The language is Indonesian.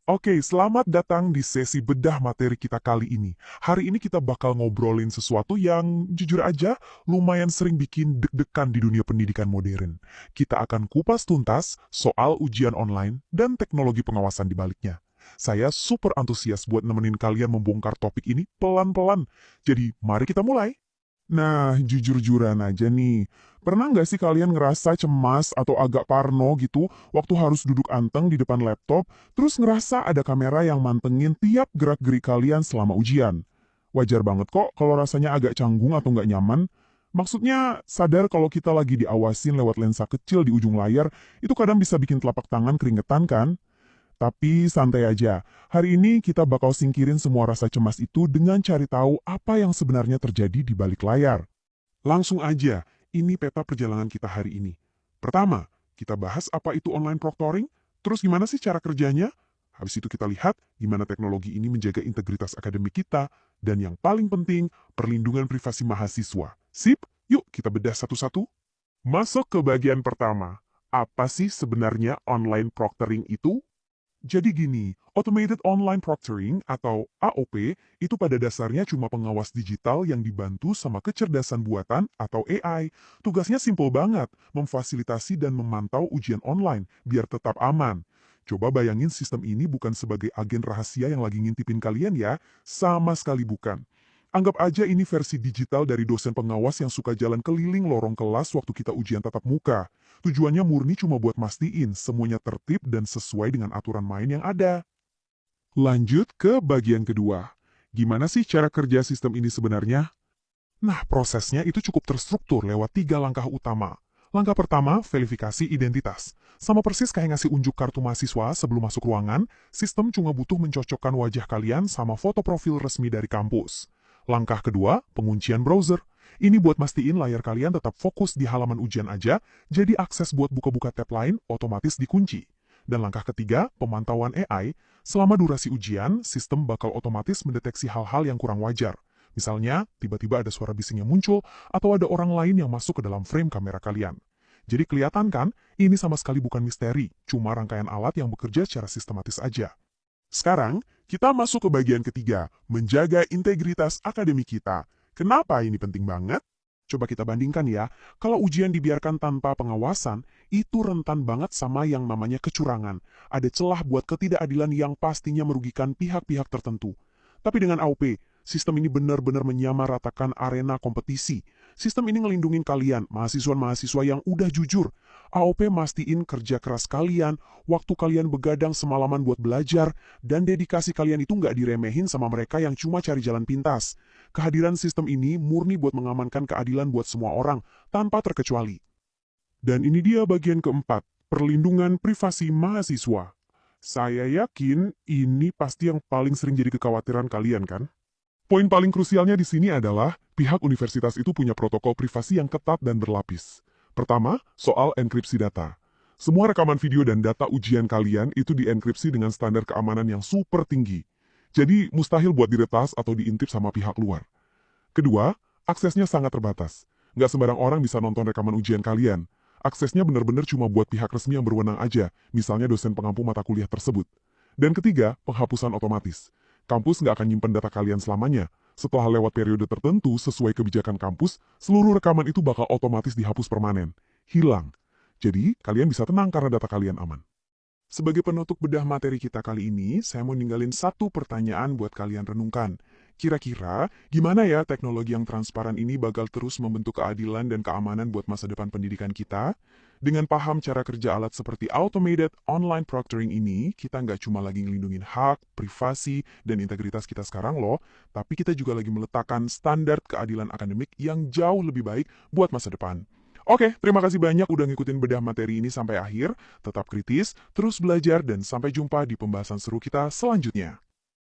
Oke, selamat datang di sesi bedah materi kita kali ini. Hari ini kita bakal ngobrolin sesuatu yang jujur aja lumayan sering bikin deg-degan di dunia pendidikan modern. Kita akan kupas tuntas soal ujian online dan teknologi pengawasan di baliknya. Saya super antusias buat nemenin kalian membongkar topik ini pelan-pelan. Jadi, mari kita mulai. Nah, jujur-jujuran aja nih. Pernah nggak sih kalian ngerasa cemas atau agak parno gitu waktu harus duduk anteng di depan laptop, terus ngerasa ada kamera yang mantengin tiap gerak-gerik kalian selama ujian? Wajar banget kok kalau rasanya agak canggung atau nggak nyaman. Maksudnya, sadar kalau kita lagi diawasin lewat lensa kecil di ujung layar, itu kadang bisa bikin telapak tangan keringetan kan? Tapi santai aja, hari ini kita bakal singkirin semua rasa cemas itu dengan cari tahu apa yang sebenarnya terjadi di balik layar. Langsung aja, ini peta perjalanan kita hari ini. Pertama, kita bahas apa itu online proctoring, terus gimana sih cara kerjanya? Habis itu kita lihat gimana teknologi ini menjaga integritas akademik kita, dan yang paling penting, perlindungan privasi mahasiswa. Sip, yuk kita bedah satu-satu. Masuk ke bagian pertama. Apa sih sebenarnya online proctoring itu? Jadi gini, Automated Online Proctoring atau AOP itu pada dasarnya cuma pengawas digital yang dibantu sama kecerdasan buatan atau AI. Tugasnya simpel banget, memfasilitasi dan memantau ujian online biar tetap aman. Coba bayangin sistem ini bukan sebagai agen rahasia yang lagi ngintipin kalian ya, sama sekali bukan. Anggap aja ini versi digital dari dosen pengawas yang suka jalan keliling lorong kelas waktu kita ujian tatap muka. Tujuannya murni cuma buat mastiin semuanya tertib dan sesuai dengan aturan main yang ada. Lanjut ke bagian kedua. Gimana sih cara kerja sistem ini sebenarnya? Nah, prosesnya itu cukup terstruktur lewat 3 langkah utama. Langkah pertama, verifikasi identitas. Sama persis kayak ngasih unjuk kartu mahasiswa sebelum masuk ruangan, sistem cuma butuh mencocokkan wajah kalian sama foto profil resmi dari kampus. Langkah kedua, penguncian browser. Ini buat mastiin layar kalian tetap fokus di halaman ujian aja, jadi akses buat buka-buka tab lain otomatis dikunci. Dan langkah ketiga, pemantauan AI. Selama durasi ujian, sistem bakal otomatis mendeteksi hal-hal yang kurang wajar. Misalnya, tiba-tiba ada suara bising yang muncul, atau ada orang lain yang masuk ke dalam frame kamera kalian. Jadi kelihatan kan, ini sama sekali bukan misteri, cuma rangkaian alat yang bekerja secara sistematis aja. Sekarang, kita masuk ke bagian ketiga, menjaga integritas akademik kita. Kenapa ini penting banget? Coba kita bandingkan ya, kalau ujian dibiarkan tanpa pengawasan, itu rentan banget sama yang namanya kecurangan. Ada celah buat ketidakadilan yang pastinya merugikan pihak-pihak tertentu. Tapi dengan AOP, sistem ini benar-benar menyamaratakan arena kompetisi. Sistem ini ngelindungin kalian, mahasiswa-mahasiswa yang udah jujur. AOP mastiin kerja keras kalian, waktu kalian begadang semalaman buat belajar, dan dedikasi kalian itu nggak diremehin sama mereka yang cuma cari jalan pintas. Kehadiran sistem ini murni buat mengamankan keadilan buat semua orang, tanpa terkecuali. Dan ini dia bagian keempat, perlindungan privasi mahasiswa. Saya yakin ini pasti yang paling sering jadi kekhawatiran kalian kan? Poin paling krusialnya di sini adalah pihak universitas itu punya protokol privasi yang ketat dan berlapis. Pertama, soal enkripsi data. Semua rekaman video dan data ujian kalian itu dienkripsi dengan standar keamanan yang super tinggi. Jadi mustahil buat diretas atau diintip sama pihak luar. Kedua, aksesnya sangat terbatas. Nggak sembarang orang bisa nonton rekaman ujian kalian. Aksesnya benar-benar cuma buat pihak resmi yang berwenang aja, misalnya dosen pengampu mata kuliah tersebut. Dan ketiga, penghapusan otomatis. Kampus nggak akan nyimpen data kalian selamanya. Setelah lewat periode tertentu sesuai kebijakan kampus, seluruh rekaman itu bakal otomatis dihapus permanen. Hilang. Jadi, kalian bisa tenang karena data kalian aman. Sebagai penutup bedah materi kita kali ini, saya mau ninggalin satu pertanyaan buat kalian renungkan. Kira-kira, gimana ya teknologi yang transparan ini bakal terus membentuk keadilan dan keamanan buat masa depan pendidikan kita? Dengan paham cara kerja alat seperti Automated Online Proctoring ini, kita nggak cuma lagi ngelindungin hak, privasi, dan integritas kita sekarang loh, tapi kita juga lagi meletakkan standar keadilan akademik yang jauh lebih baik buat masa depan. Oke, terima kasih banyak udah ngikutin bedah materi ini sampai akhir. Tetap kritis, terus belajar, dan sampai jumpa di pembahasan seru kita selanjutnya.